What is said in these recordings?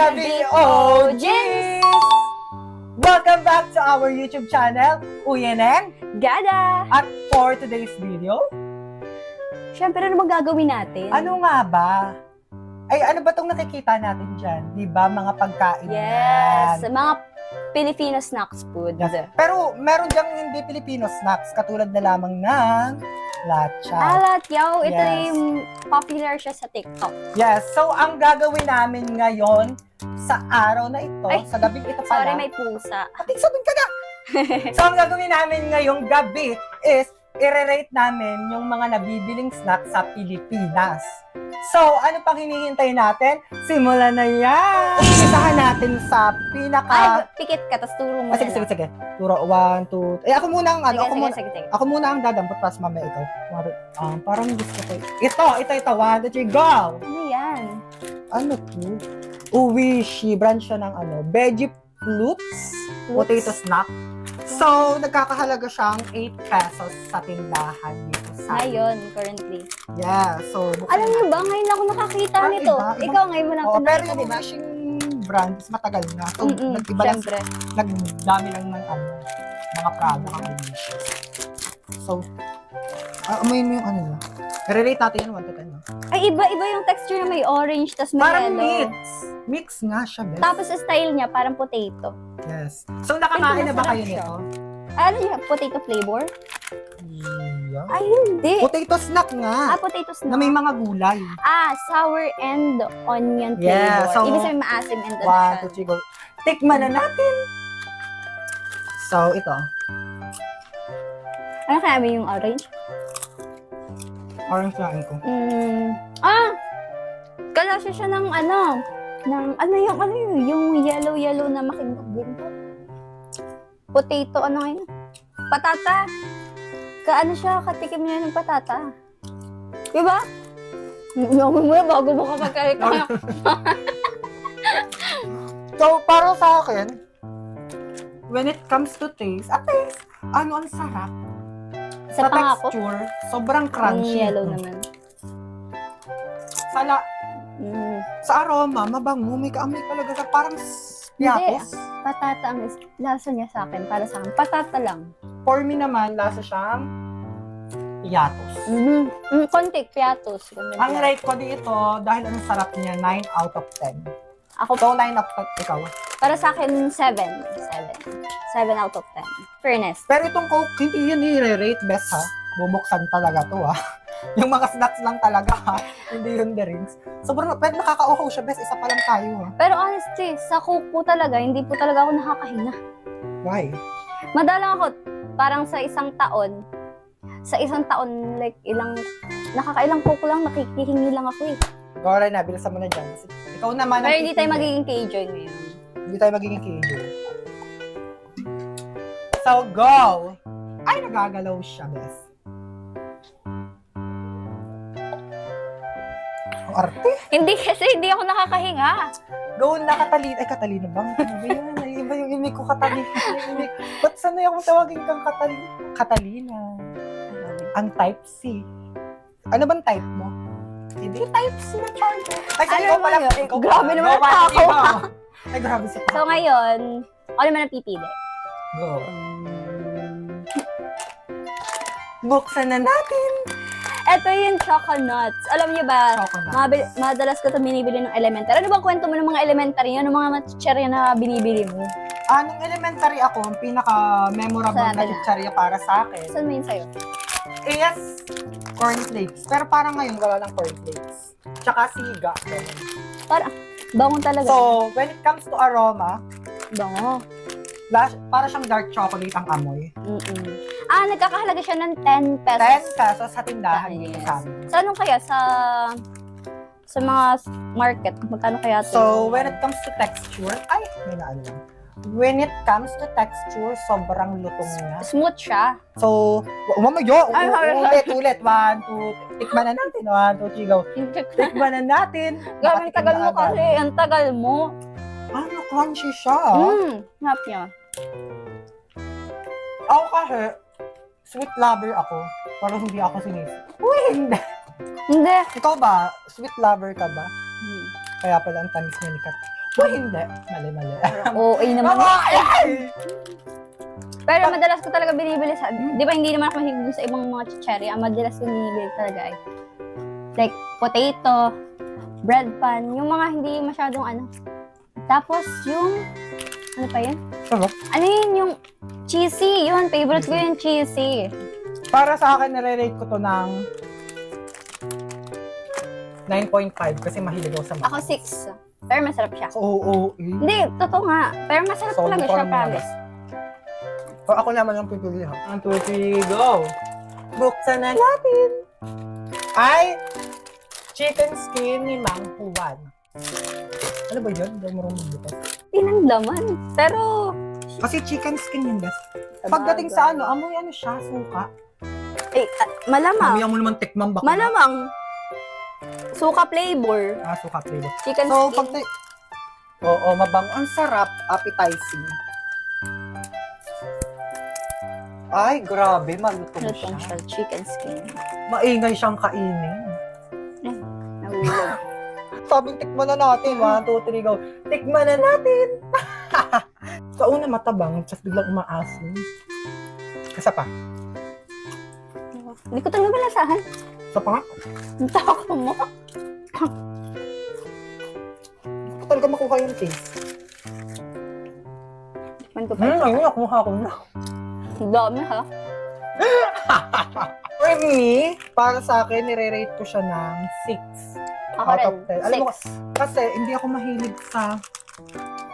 Gabi OGs! Welcome back to our YouTube channel, Uyeneng. Gada! At for today's video, Siyempre, ano bang gagawin natin? ano nga ba? Ay, ano ba itong nakikita natin dyan? Di ba, mga pagkain Yes! yan? Mga Filipino snacks food. Yes. Pero meron dyang hindi Filipino snacks, katulad na lamang ng latcha. Alat, yaw! Ito Yes. yung popular siya sa TikTok. Yes, so ang gagawin namin ngayon sa araw na ito, Ay, sa gabing ito Sorry, pala. may pusa. Ate, sabihin ka na! So, ang gagawin namin ngayong gabi is i-rate namin yung mga nabibiling snacks sa Pilipinas. So, ano pang hinihintay natin? Simulan na yan! Umpisahan natin sa Ay, pikit ka, tapos turo mo sige, na lang. sige. Turo, 1, 2... Eh, ako muna ang ano, Sige. ako muna ang dadampot, tapos mamaya ikaw. Parang gusto ko. Ito, 1, 2, 3, go! Ano yan? Ano to? Uwishi, brand siya ng ano, Veggie Flutes, potato snack. So, nagkakahalaga siyang 8 pesos sa tindahan dito sa... Ngayon, currently. Yeah, so... buksan Alam niyo natin. ba, ngayon ako nakakita Parang nito. iba. Ikaw ngayon mo lang Oo, ito pero nakita, yung di ba? wishing brand is matagal na. So, nag-iba lang, Siyempre. nagdami lang ng ano, mga product ang wish. So, amoy mo yung ano na. I-relate natin yan 1 to 10. No? Ay, iba yung texture na may orange, tapos may Parang yellow. mix. Mix nga siya, best. Tapos style niya, parang potato. Yes. So, nakakain na ba kayo masarap siya. nito? Ano yung potato flavor? Yeah. Ay, hindi. Potato snack nga. Potato Na snack. may mga gulay. Sour and onion flavor. Yeah, so, Ibig sabihin maasim and ano 1, siya. 2, 3, go. Tikman na natin. So, ito. Ano kaya ba yung orange? Orange na ko. Kalasa siya ng yung yellow na makinig. Potato, ano yun? Patata. Kaano siya, katikim niya ng patata. Diba? Yaman mo na bago mo kapag kaya. So, para sa akin, when it comes to taste, ang sarap. Sa pangako, texture, sobrang yung crunchy. yellow naman. Sa aroma, mabango, may kaamoy talaga sa parang piatos. Patata ang lasa niya sa akin, para sa akin. Patata lang. For me naman, lasa siyang piatos. Konti, piatos. Ang rate ko dito, dahil ang sarap niya, 9 out of 10. Ako, So, 9 out of 10, ikaw. para sa akin, 7. 7 out of 10. Fairness. Pero itong Coke, hindi yun i-rate best ha. Bubuksan talaga to ha. Yung mga snacks lang talaga ha. Hindi yung drinks. Sobrang, pero nakaka-uhaw siya best. Isa pa lang tayo ha. Pero honestly, sa Coke po talaga, hindi po talaga ako nakakahinga. Why? Madalang ako, parang sa isang taon, like nakakailang Coke lang, nakikihingi lang ako eh. Gora na, bilisan mo na dyan. Ikaw naman. Pero hindi tayo magiging K-Joy ngayon. Hindi tayo magiging KJ. So, go! Ay, nagagalaw siya, best. Ang arte. Hindi kasi, hindi ako nakakahinga. Go na, Katalina. Ay, Katalina bang? Ano ba yun? Ay, iba yung imig ko, Katalina. Ba't sanay akong tawagin kang Katalina? Katalina. Ang type C. Ano bang type mo? Hindi type C na charger. Ay, so Ano ikaw ba pala. yun? Ikaw Grabe pala. naman Go, ang Pati, tao. go. Ay, grabe sa So ngayon, ako naman ang pipili. Go. Buksan na natin. Ito yung Choconuts. Alam niyo ba, Choconuts. madalas ko ito binibili ng elementary. Ano bang kwento mo ng mga elementary? Ano mga chicherya na binibili mo? Nung elementary ako, ang pinaka-memorable na Sabi na. chicharia para sa akin Saan mo yun sa'yo? is cornflakes. Pero parang ngayon gawa ng cornflakes. Tsaka siga. Ganun. Bangon talaga. So, when it comes to aroma, Bango. para siyang dark chocolate ang amoy. Nagkakahalaga siya ng 10 pesos. 10 pesos sa tindahan dito Yes. sa amin. Sa anong kaya? Sa mga market, magkano kaya ito? So, when it comes to texture, ay, may naano lang. When it comes to texture, sobrang lutong niya. Smooth siya. So, mamayo, Ay, ulit. 1, 2, tikman na natin. 1, 2, 3, go. Tikman na natin. Grabe, ang tagal mo Nakatikim na agad. kasi. Ang tagal mo. Crunchy siya. Hap niya. Ako kasi, sweet lover ako. Pero hindi ako sinisi. Uy, hindi. Hindi. Ikaw ba? Sweet lover ka ba? Kaya pala ang tamis niya ni Kat. Uy, hindi. Mali. Oo, naman. Ay! Pero madalas ko talaga binibili sa, di ba hindi naman ako mahilig dun sa ibang mga chicheri, ang madalas ko binibili talaga ay like potato, bread pan, yung mga hindi masyadong ano. Tapos yung, ano pa yun? Sarap. Ano yun, yung cheesy, yun, favorite ko yung cheesy. Para sa akin, nare-rate ko to ng 9.5 kasi mahilig ako sa mga. Ako 6. Pero masarap siya. Oo. Hindi, totoo nga. Pero masarap So, talaga di ko siya, alam promise. O, ako naman ang pipili ha. 1, 2, 3, go! Buksan na natin! Ay! Chicken skin ni Mang Juan. Ano ba yun? Hindi mo marunong bukas. Tinandaman. Pero, Kasi chicken skin yun, guys. Pagdating sa ano, amoy ano siya, suka. eh, malamang. Amoy mo naman tikman baka. Malamang. Suka flavor. Suka flavor. Chicken So, skin. Oo, mabango. Ang sarap, appetizing. Ay, grabe, malutong Lutong siya. siya, chicken skin. Maingay siyang kainin. Nahulog. Sabing tikman na natin. 1, 2, 3, go. Tikman na natin. Sa una matabang, tapos biglang umaasim. Isa pa. Hindi ko talaga malasahan. Isa pa nga. Ang tawa ko mo. Hindi ko talaga makuha yung taste. Tikman ko pa. Ayun, nakuha ko na. Ang dami ha. For me, para sa akin, nire-rate ko siya ng 6. Ako Out rin. of 10. Alam mo, 6. kasi hindi ako mahilig sa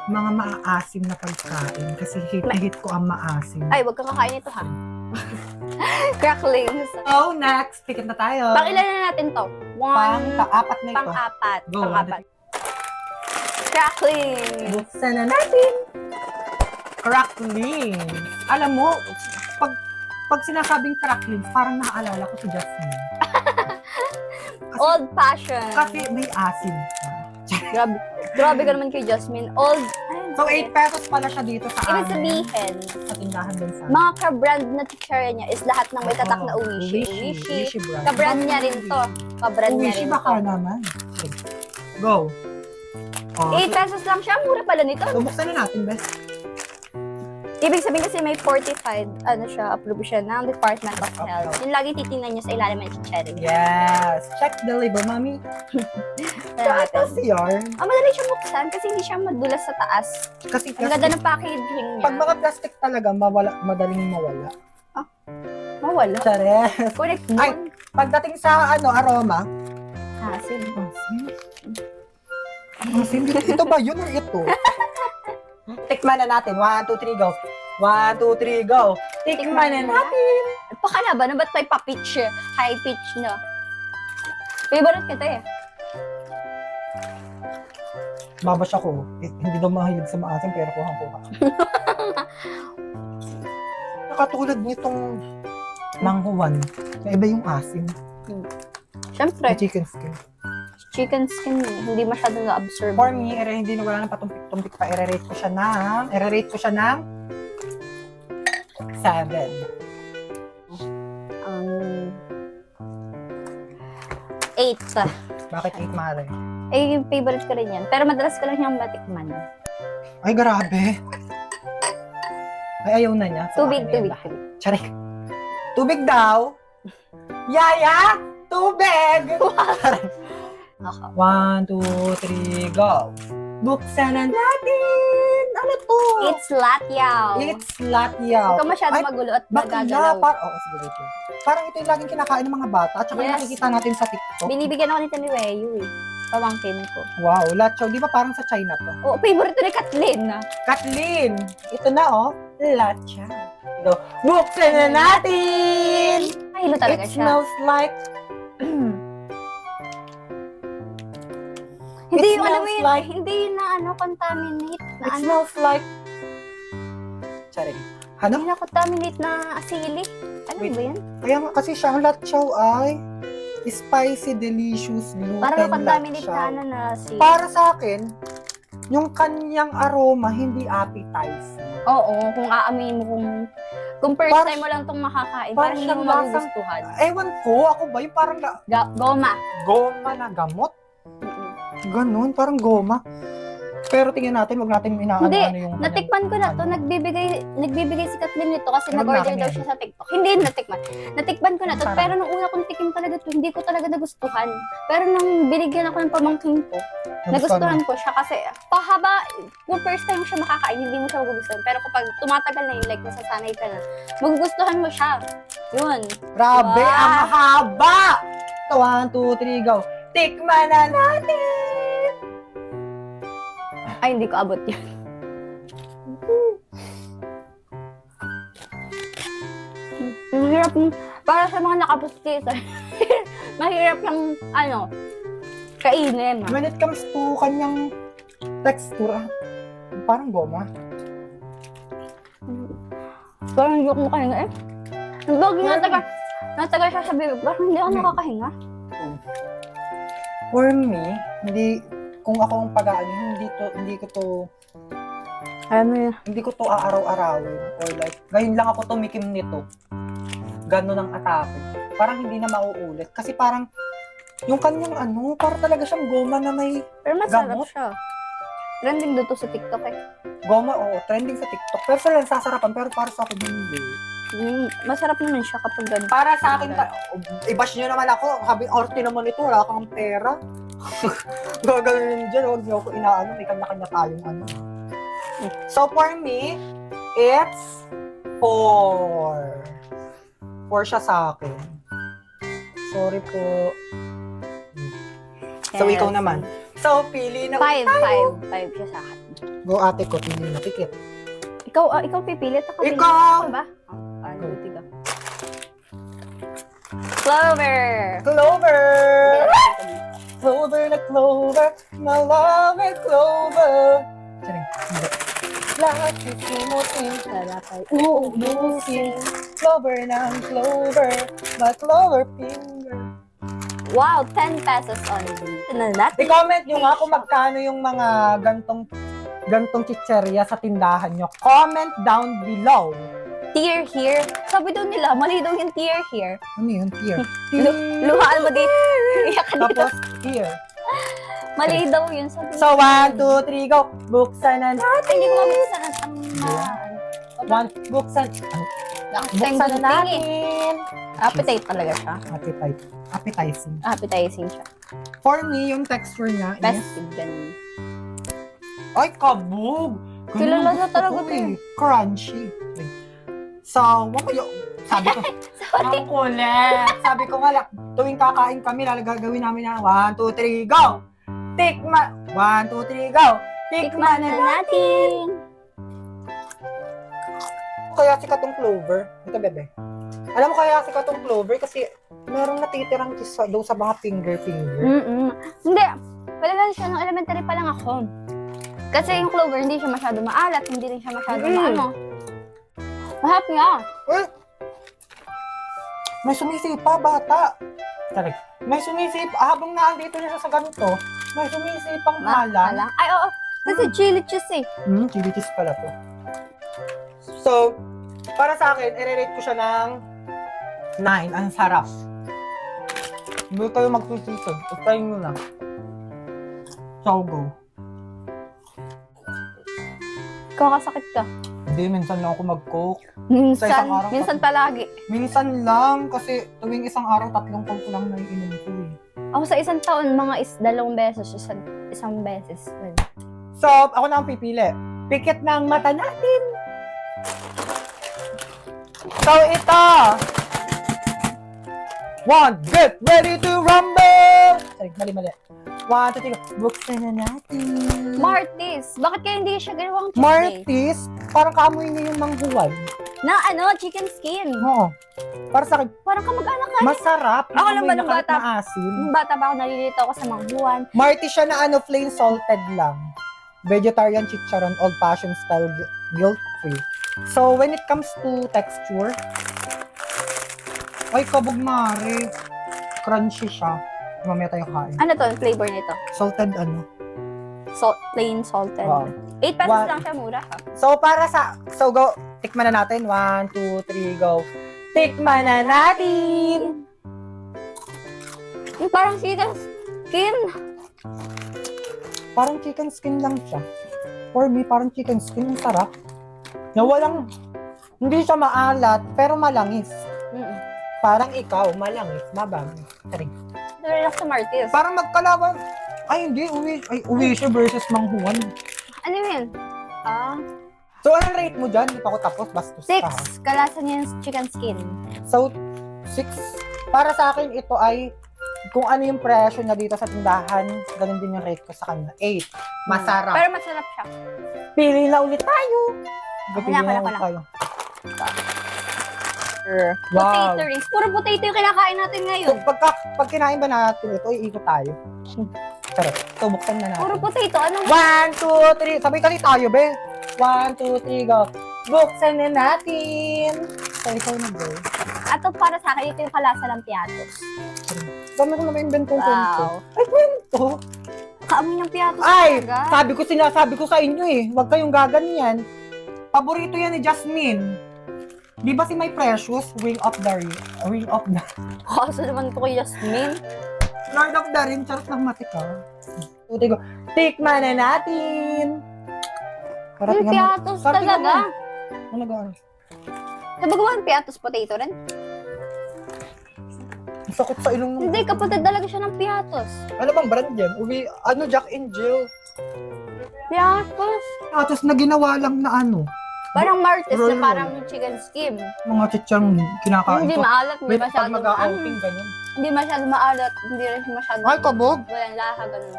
mga maaasim na pagkain. Kasi hit ko ang maasim. Ay, wag kang kakain ito ha. Cracklings. So, next. Pikit na tayo. Pang ilan na natin to? Pang-apat na ito. Pang-apat. Go, Pang-apat. Crackling. Buksan na natin. Crackling. Alam mo, pag sinasabing crackling, parang naaalala ko si Jasmine. Old fashioned. Kasi may asim siya. Grabe. Grabe ka naman kay Jasmine. Old. So, 8 pesos pala siya dito sa Ibig sabihin, sa tindahan din sa mga ka-brand na chichirya niya is lahat ng may tatak na uwishi. Uwishi brand. Ka-brand niya rin to. Ka-brand niya Uwishi rin baka to. naman. Go. 8 pesos lang siya. Mura pala nito. So, buksan na natin, best. Ibig sabihin kasi may fortified, approve siya ng Department of Health. Yung lagi titingnan niya sa ilalim ng chichirya niya. Yes. Check the label, mami. Natin. yarn. Madali siya buksan kasi hindi siya madulas sa taas. Kasi Ang ganda ng packaging niya. pag mga plastic talaga, madaling mawala. Mawala. Chares. Correct Ay. mo. Pagdating sa aroma, Asin. Asim. Ito ba yun or ito? Tikman na natin. 1, 2, 3, go. 1, 2, 3, go. Tikman na natin. Pakalaban na ba't may pa-pitch? High pitch na. Favorite kita eh. Babash ako. Hindi daw mahilig sa maasim, pero kuhang-kuha. Nakatulad nitong manghuwan. Na iba yung asim. Siyempre, Sa chicken skin. chicken skin hindi masyadong na-absorb. For me, hindi na wala nang patumpik-tumpik pa. I-rate ko siya ng 7. Um, 8. Bakit 8, Mare? Eh, yung favorite ko rin yan. Pero madalas ko lang siyang matikman. Ay, grabe. Ay, ayaw na niya. So, Tubig, akin na tubig, yan. tubig. Charik. Tubig daw. Yaya! Tubig! Ako. 1, 2, 3, go. Buksan na natin! Ano to? It's latyaw. It's latyaw. Huwag ka masyadong Ay, magulo at bakla. magagalaw. Sige, wait lang. Parang ito yung laging kinakain ng mga bata. At saka Yes. nakikita natin sa TikTok. Binibigyan ako nito ni Weyu eh. Pamangkin ko. Wow, latyaw. Di ba parang sa China to? Oh, favorite ko ni Kathleen na. Kathleen! Ito na oh. Latyaw. Go. Buksan na natin! Mahilo talaga It siya. smells like... Hindi It yung alam mo smells yun, like- hindi yun na contaminate na It ano. smells like... Charing. Ano? Hindi na contaminate na asili. Ano Wait. ba yan? Kaya nga kasi siya, ang latyaw ay spicy, delicious, gluten Parang contaminate na latyaw. ano na asili. Para sa akin, yung kanyang aroma hindi appetizing. Oo, kung aamin mo kung first Parang- time mo lang itong makakain, parang parang hindi mo siyang lasang- magugustuhan. Ewan ko, ako ba yung parang Goma. goma na gamot? Ganun, parang goma. Pero tingnan natin, wag natin inaano Hindi, ano yung... natikman ko na to. ano. Nagbibigay si Kathleen nito kasi Pero nag-order namin daw yan. siya sa TikTok. Hindi natikman. Natikman ko na to. Parang- Pero nung una kong tikim talaga to, hindi ko talaga nagustuhan. Pero nung binigyan ako ng pamangking ko, nagustuhan ko siya kasi pahaba, kung first time siya makakain, hindi mo siya magugustuhan. Pero kapag tumatagal na yun, like nasasanay ka na, magugustuhan mo siya. Yun. Grabe, Wow. ang haba! 1, 2, 3, go! Tikman na natin! Ay, hindi ko abot yun. Mahirap yung, para sa mga nakapustiso, mahirap yung, kainin. When it comes to kanyang texture, parang goma. Parang hindi ako makahinga eh. Bagay natagal siya sa bibig, parang hindi ako nakakahinga. For me, kung ako ang pag-aano, hindi ko to aaraw-arawin. Or like, ngayon lang ako tumikim nito. Gano'n ang atake. Parang hindi na mauulit. Kasi parang, yung kanyang parang talaga siyang goma na may Pero masarap gamot. siya. Trending doon to sa TikTok eh. Goma, oo, trending sa TikTok. Pero sila sasarapan, pero para sa akin, hindi. Masarap naman siya kapag ganun. Para sa akin, i-bash nyo naman ako. Sabi, orte naman ito, wala kang pera. Gagawin dyan, huwag nyo ako inaano, may kanya-kanya tayong ano. So for me, it's 4. 4 siya sa akin. Sorry po. So ikaw naman. So, pili na 5 siya sa akin. Go ate ko, pili na tikit. Ikaw pipilit ako. Ikaw! Ako ba? Tiga. Clover! Clover! Clover na clover, my love is clover. Charing, hindi. Lahat isimutin, Sarapay. uubusin. Clover ng clover, my clover finger. Wow, 10 pesos only. I-comment nyo nga kung magkano yung mga gantong chicherya sa tindahan nyo. Comment down below. Tier here. Sabi daw nila, mali daw yung tier here. Ano yun? Here. Luhaan mo dito. Iyak ka dito. Tapos, here. Mali daw yun. Sabi So, 1, 2, 3, go. Buksan na natin. Ay, hindi ko mabuksan ang Buksan Nakasend na ko natin. natin. Appetite talaga siya. Appetizing. Appetizing siya. For me, yung texture niya Best is... ganun. Ay, kabog! Kilala na gusto talaga ko to eh. Crunchy. So, sabi ko, ang kulit. Sabi ko nga, tuwing kakain kami, gagawin namin na 1, 2, 3, go! Tikman! 1, 2, 3, go! Tikman na natin. Kaya sikat yung clover. Ito, bebe. Alam mo kaya sikat yung clover kasi merong natitirang kiss doon sa mga finger. Hindi. Wala lang siya nung elementary pa lang ako. Kasi yung clover, hindi siya masyado maalat, hindi rin siya masyado Mahap nga. May sumisipa, bata. Correct. May sumisipa. Habang naandito na siya sa ganito, may sumisipang halang. Ay, oo. Kasi chili cheese eh. Chili cheese pala to. So, para sa akin, i-rate ko siya ng 9. Ang sarap. Hindi kayo magsusisod. Try nyo na. So, go. Kakasakit ka. Hindi, minsan lang ako mag-coke. Sa isang araw, Minsan palagi. Minsan lang, kasi tuwing isang araw, 3 coke lang naiinom ko eh. Ako sa isang taon, mga 2 beses, isang beses. So, ako na ang pipili. Pikit ng mata natin. So, ito. 1, get ready to rumble! Sorry, mali. 1, 2, 3, buksan na natin. Martis. Bakit kaya hindi siya ginawang cheese day? Martis, parang kaamoy niya yung manghuwan. Na chicken skin. Oo. Para sa akin, Parang kamag-anak ka. masarap. Ako Amoy naman, na nung kahit bata. na asin. Nung bata pa ako, nalilito ako sa mangbuwan. Martis siya na plain salted lang. Vegetarian chicharon, old-fashioned style, guilt-free. So, when it comes to texture, ay, kabog mare. Crunchy siya. Mamaya tayo kain. Ano to, flavor nito? Salted Plain salted. Wow. 8 pesos What? lang siya, mura ha. So, go. Tikman na natin. 1, 2, 3, go. Tikman na natin! Yung parang skin. Parang chicken skin lang siya. For me, parang chicken skin. Ang sarap. Na walang, hindi siya maalat, pero malangis. Mm. Parang ikaw, malangis, mabangis. Taring. Relax sa Martis. Parang magkalaban. Ay, hindi. Uwi siya versus Mang Juan. Ano yun? Ah, So, anong rate mo dyan? Hindi pa ako tapos. Bastos 6. ka. Kalasa niya yung chicken skin. So, 6. Para sa akin, ito ay kung ano yung presyo niya dito sa tindahan, ganun din yung rate ko sa kanya. 8. Masarap. Pero masarap siya. Pili na ulit tayo. Pili Ako na na. ulit tayo. Potato Wow. rings. Puro potato yung kinakain natin So, ngayon. pag kinain ba natin ito, iikot tayo. Pero, so, buksan na natin. Puro potato. Ano? 1, 2, 3. Sabay kali tayo, be. 1, 2, 3, go. Buksan na natin. So, ikaw na, bro. Ato para sa akin, ito yung kalasa ng piatos. Dami ko na ma-inventong kwento. Wow. Ay, kwento. Kaamoy ng piatos Ay, talaga. sinasabi ko sa inyo eh. Huwag kayong gaganyan. Paborito yan ni Jasmine. Di ba si My Precious, Wing of the Kaso naman to kay Yasmin. Lord of the Ring, charot ng matik ka. Uti ko, tikman na natin. Para Yung tingnan mo. piatos Para tingnan talaga. mo. Ano ba? Nabagawa ng piatos potato rin? Ang sakit sa ilong mo. Hindi, kapatid talaga siya ng piatos. Ano bang brand yan? Jack and Jill. Piatos. Tapos na ginawa lang na ano. Parang Martis na Roll. parang chicken skin. Mga chichang kinakain Hindi ko. maalat, hindi Wait, pag masyadong mag-outing ganun. hindi masyadong maalat, hindi rin masyadong Ay, kabog. walang laha, ganun.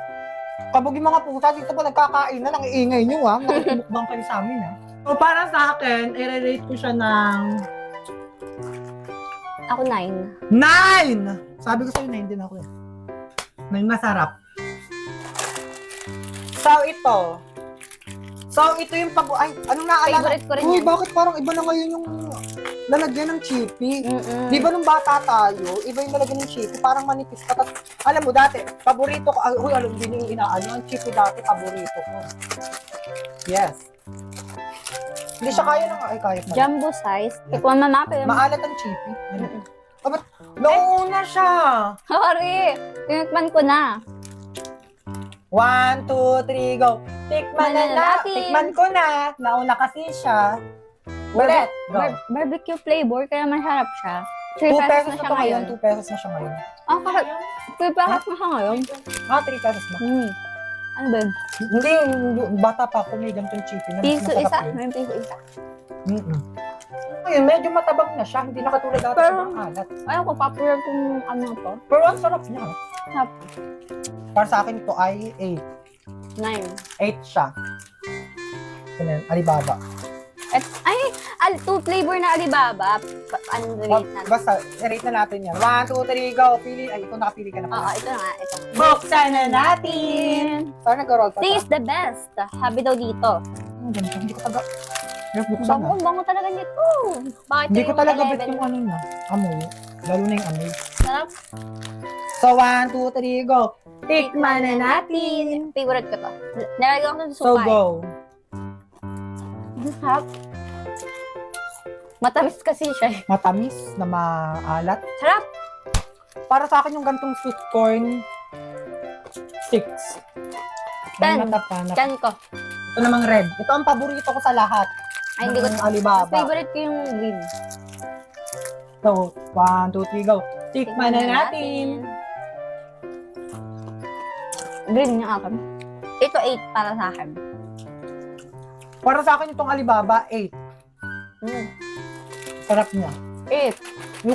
Kabog yung mga pusa, dito po nagkakain na, nangiingay nyo ha. Nakikimukbang kayo sa amin ha. So para sa akin, i-rate ko siya ng Ako 9. 9! Sabi ko sa'yo, 9 din ako eh. 9 masarap. So ito yung ay, anong naalala? Favorite ko rin Uy, yan. bakit parang iba na ngayon yung lalagyan ng chippy? Mm-mm. Di ba nung bata tayo, iba yung nalagyan ng chippy, parang manipis ka. Tapos, alam mo dati, paborito ko, alam din yung inaano, ang chippy dati, paborito ko. Yes. Hindi siya kaya ng, kaya pa. Jumbo size. Tikman mamapin. Maalat ang chippy. Ba't, nauna siya. Sorry! Tinikman ko na. 1, 2, 3, go. Tikman na Tikman na na. natin. Tikman ko na. Nauna kasi siya. Ulit. Go. Barbecue flavor, kaya masarap siya. 3 2 pesos pesos na na siya to ngayon. ngayon. 2 pesos na siya ngayon. Ah, 3 pesos na siya ngayon. 3 pesos ba? Ano ba? Hindi, bata pa ako, may ganitong chippy na. mas Piso masarap isa? yun. May piso isa. Ayun, medyo matabang na siya. Hindi na katulad dati Pero- sa mga alat. Ayaw ko, popular kung ano to. Pero ang sarap niya. Sarap. Para sa akin ito ay 8. 9. 8 siya. Ganun, Alibaba. At, ay, 2 flavor na Alibaba. Ano rate natin? Basta, rate na natin yan. 1, 2, 3, go. Pili. Ay, ito nakapili ka na Oo, pala. ito na nga. Ito. Buksan na natin! Saan nag-roll pa Taste the best. Sabi daw dito. Ang ganito, hindi ko taga... Buksan na. Bango talaga nito. Bakit Hindi ko yung talaga 11? bet yung ano na. Amoy. Lalo na yung amoy. Sarap. So, 1, 2, 3, go. Tikman na natin. Favorite ko to. Nalagyan ko to sa So, sukay. go. Sarap. Matamis kasi siya eh. Matamis na maalat. Sarap. Para sa akin yung gantong sweet corn, 6. 10. 10. 10 ko. Ito namang red. Ito ang paborito ko sa lahat. Ay, hindi ko. Ng Alibaba. Favorite ko yung green. So, 1, 2, 3, go. Tikman na natin. Green yung akin. Ito 8 para sa akin. Para sa akin itong Alibaba, 8. Sarap niya. 8.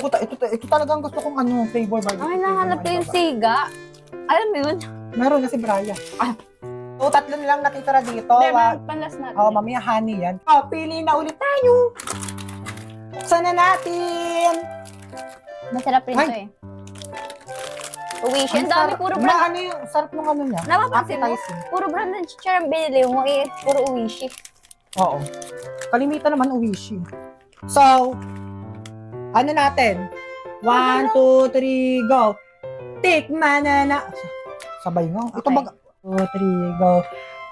Ito talagang gusto kong ano, flavor barbecue. Ay, nahanap ko yung siga. Alam mo yun? Meron na si Brian. Ah. So, 3 na lang natitira dito. Hindi, panlas natin. Oh, mamaya honey yan. Oh, pili na ulit tayo. Buksan na natin. Masarap rin Ay. ito eh. Uwish. Ang Ang dami, sarap. puro Na brand. ano yung sarap ng ano niya? Napapansin mo? Appetizing. Puro brand ng chichar ang binili mo eh. Puro uwish. Oo. Kalimitan naman uwishi. So, ano natin? 1, 2, 3, go. Tikman na na. Sabay nga. Ito Okay. 2, 3, go.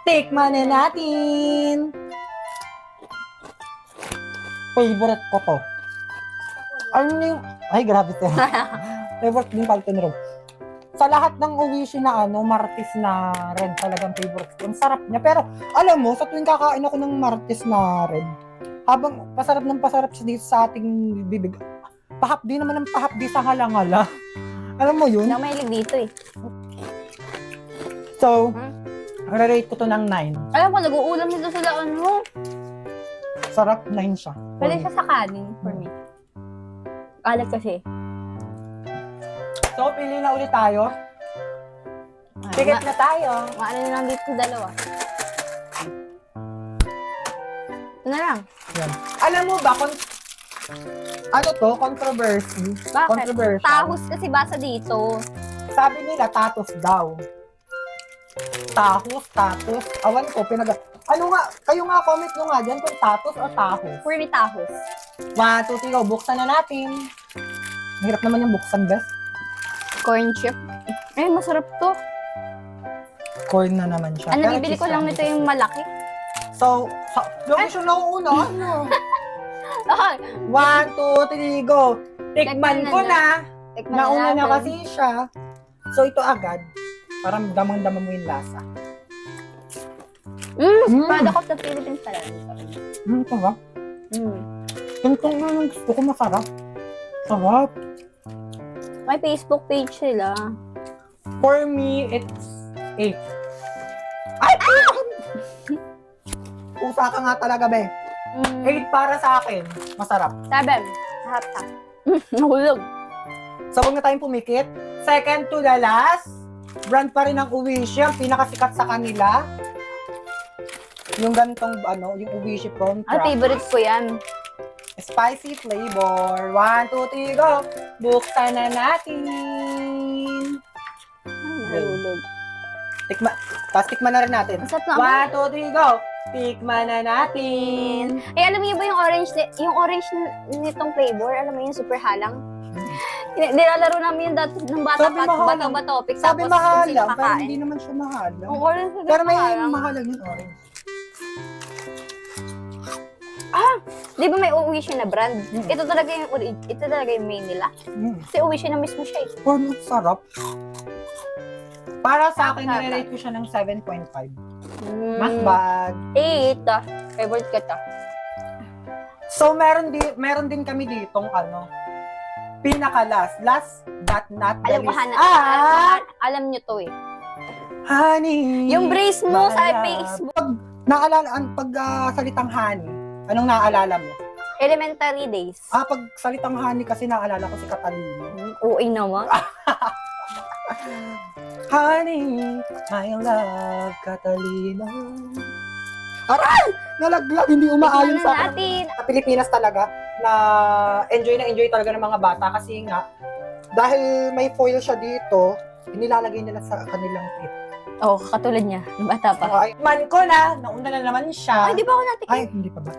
Tikman na natin. Favorite ko to. Ano yung... Ay, grabe to. Favorite din pala ito ni Rob. Sa lahat ng Oishi na Martes na red talagang favorite ko. Ang sarap niya. Pero, alam mo, sa tuwing kakain ako ng Martes na red, habang pasarap ng pasarap siya dito sa ating bibig, pahapdi naman ng pahapdi sa halangala. Alam mo yun? Hindi ako mahilig dito eh. So, rate ko to ng 9. Alam ko, nag-uulam nito sila Sarap, 9 siya. Pwede siya sa kanin for me. Alat kasi. So, pili na ulit tayo. Ticket na tayo. Maano na lang dito dalawa. Ito na lang. Yan. Alam mo ba, controversy. Bakit? Controversial. Tahos kasi basa dito. Sabi nila, tatos daw. Tatos. Awan ko, kayo nga, comment nyo nga dyan kung tatos o tahos. For me, tahos. 1, 2, 3, go. Buksan na natin. Mahirap naman yung buksan, best. Corn chip. Eh, masarap to. Corn na naman siya. Ano, Pero bibili ko cheese lang lang nito yung malaki. So, lagi siya nauuna. Ay, 1, 2, 3, go. Tikman ko na. tikman Nauna na natin. kasi siya. So, ito agad. Parang damang-dama mo yung lasa. Product of the Philippines pala. Ito ba? Tungtong na yung gusto ko masarap. Sarap. May Facebook page sila. For me, it's 8. Ay! Usa ka nga talaga, be. 8 para sa akin. Masarap. 7. Hap. Nahulog. So, huwag na tayong pumikit. Second to the last. Brand pa rin ng Oishi. Ang pinakasikat sa kanila. Yung gantong, yung Oishi prawn Ang trap. favorite ko yan. Spicy flavor. 1, 2, 3, go. Buksan na natin. Ay, nahulog. Tapos tikman na rin natin. Ang sarap na. 1, 2, 3, go. Tikman na natin. Eh, alam niyo ba yung orange nitong flavor? Alam mo yung super halang? Nilalaro namin yung dati ng bata Sabi pa, mahalang. bato topic. Sabi tapos mahal kung sino lang, pero kakain. hindi naman siya mahal lang. Ang orange na Pero may halang. mahalang yung orange. Di ba may Oishi na brand? Ito talaga yung main nila. Kasi Oishi na mismo siya eh. Oh, sarap. Para sa akin, Sarap. nire-rate ko siya ng 7.5. Not bad. 8. Favorite ko to. So, meron din kami ditong pinaka-last. Last but not the Alam ko, least. alam nyo to eh. Honey. Yung brace mo sa my love. Facebook. Pag salitang honey, anong naaalala mo? Elementary days. Pag salitang honey kasi naaalala ko si Catalina. Uy naman. Honey, my love, Catalina. Aray! Nalaglag, hindi umaayon Tikman sa na akin. natin. Sa Pilipinas talaga, na enjoy talaga ng mga bata kasi nga, dahil may foil siya dito, inilalagay nila sa kanilang tip. Oh, katulad niya. Yung bata pa. Ay, man ko na, nauna na naman siya. Ay, di ba ako natin? Ay, hindi pa ba?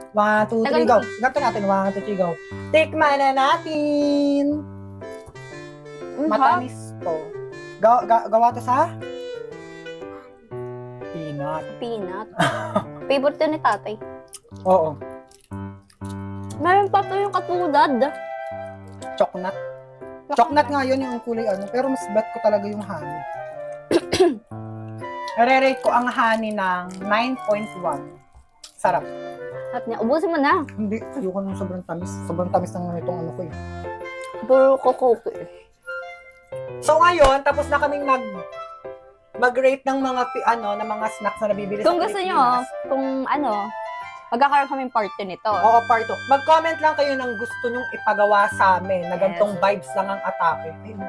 1, 2, 3, Tagal go. mo Ganto natin, 1, 2, 3, go. Tikman na natin. Matamis to. Gawa to sa? Peanut. Peanut. Favorite to ni tatay. Oo. Meron pa to yung katulad. Chocolate. Chocolate nga yun yung kulay pero mas bet ko talaga yung honey. Re-rate ko ang honey ng 9.1. Sarap. At niya, ubusin mo na. Hindi, ayoko nung sobrang tamis. Sobrang tamis ng itong ko eh. Puro coco eh. So ngayon, tapos na kaming mag-rate ng mga ng mga snacks na nabibili Kung sa gusto Pilipinas. nyo, magkakaroon kami part 2 nito. Oo, part 2. Mag-comment lang kayo ng gusto nyong ipagawa sa amin na gantong vibes lang ang atake. Ayun.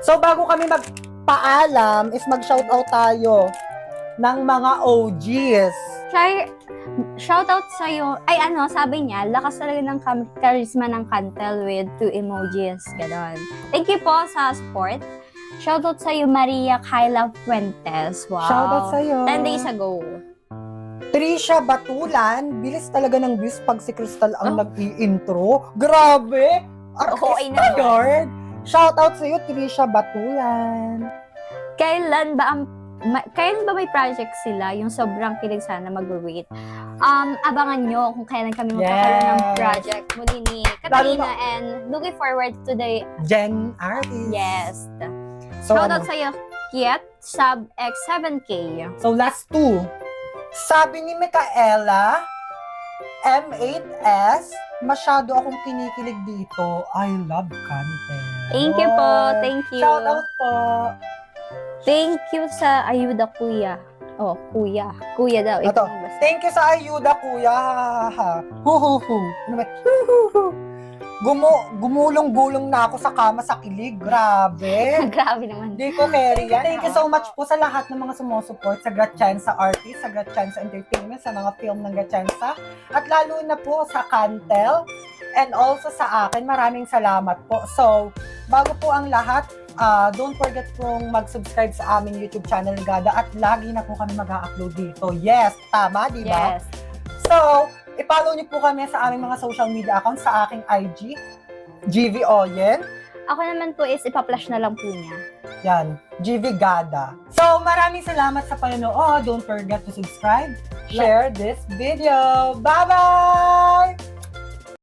So bago kami magpaalam, is mag-shoutout tayo ng mga OGs. Shoutout sa'yo. Ay, sabi niya, lakas talaga ng charisma ng Cantel with 2 emojis. Ganon. Thank you po sa support. Shoutout sa'yo, Maria Kyla Fuentes. Wow. Shoutout sa'yo. 10 days ago. Trisha Batulan, bilis talaga ng bilis pag si Crystal ang nag-i-intro. Grabe! Oo, ay Artista naman. guard! Shoutout sa'yo, Trisha Batulan. Kailan ba may project sila, yung sobrang kilig sana mag-rate? Abangan nyo kung kailan kami magkakaroon ng project muli ni Katrina and looking forward to the Gen Artist. yes. So, Shoutout sa'yo, Kiet, sub X7K. So, last two. Sabi ni Micaela, M8S, masyado akong kinikilig dito. I love content. Thank you po, thank you. Shoutout po. Thank you sa ayuda, kuya. Oh, kuya. Kuya daw. Ito. Ikaw basta. Thank you sa ayuda, kuya. Huhuhu. Ano ba? Huhuhu. Gumulong-gulong na ako sa kama sa kilig. Grabe. Grabe naman. Hindi ko carry yan. Thank you so much po sa lahat ng mga sumusupport sa Gatchansa Artist, sa Gatchansa Entertainment, sa mga film ng Gatchansa. At lalo na po sa Cantel and also sa akin. Maraming salamat po. So, bago po ang lahat, don't forget pong mag-subscribe sa aming YouTube channel ni Gada at lagi na po kami mag-upload dito. Yes, tama, di ba? Yes. So, i-follow niyo po kami sa aming mga social media accounts sa aking IG, GV Oyen. Ako naman po is ipa-flash na lang po niya. Yan, GV Gada. So, maraming salamat sa panonood. Don't forget to subscribe, share this video. Bye-bye!